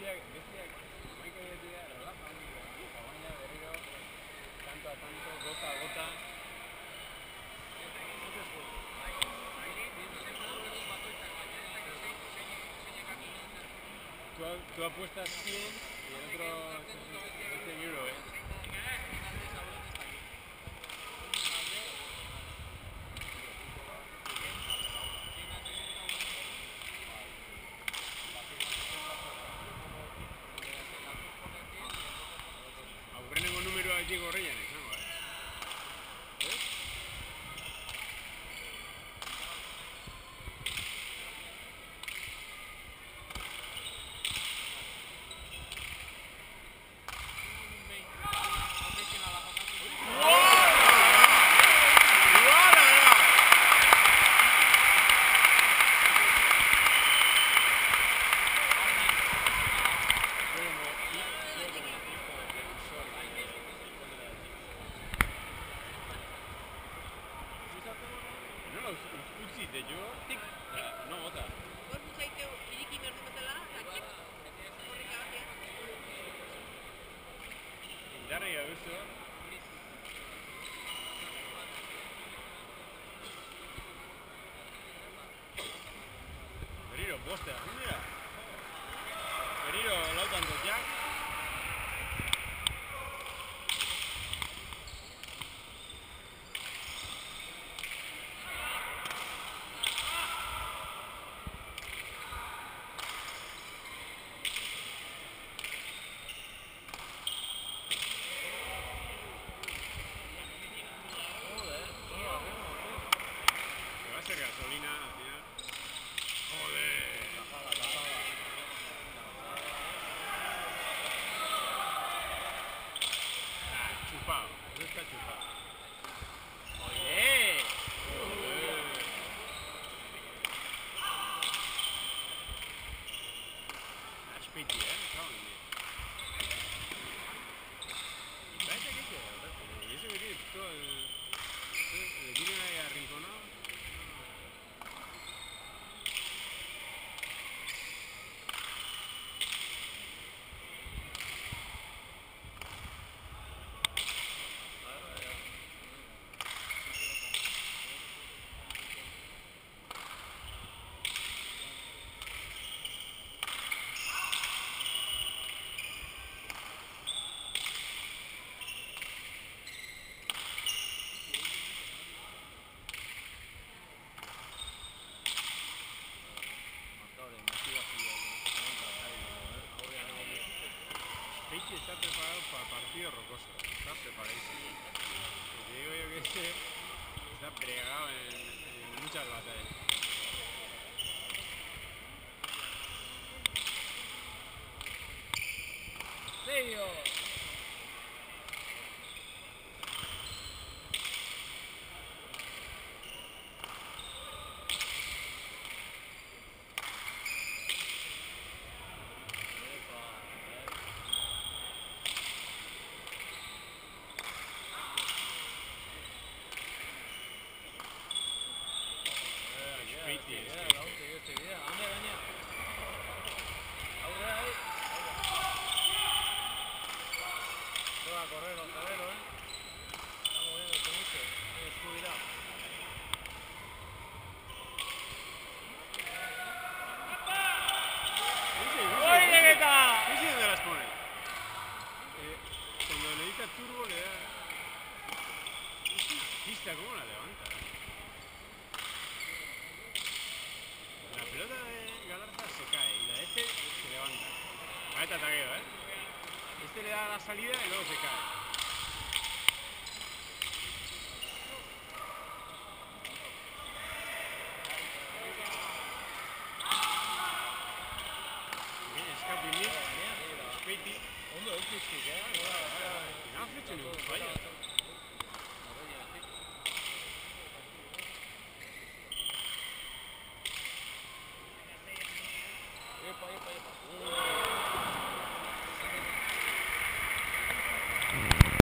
bestiak hamaika dira relajan, eta baina berriro tanto a tanto, gota a gota. Tú apuestas 100 y el otro 100 euros, ¿eh? Aurrenengo numeroa Diego Reyes, izango, eh? Utzi, de jo, tik, no bota. Indarri gabezu. Berriro, boste, mira. Berriro, lautan dutiak. Gasolina al final. Joder. Chupado. Eso está chupado. Oye. Aspiti, cabrón. Y parece que y eso que tiene todo le tienen ahí arrinconado. Peche está preparado para partido rocoso, está preparadísimo. Y te digo yo que está pregado en muchas batallas. ¡Serio! A correr los taberos, está moviéndose mucho, descuidado. ¡Oye, qué tal! ¿Qué dónde las pone? Cuando necesita turbo le da... Es una pista, ¿cómo la levanta? La pelota de Galarza se cae y la de este se levanta. A este ataqueo, ¿eh? Este le da la salida y luego se cae. Speiti. Ondo eukiztik, Final fletxen dugu, baina. Epa.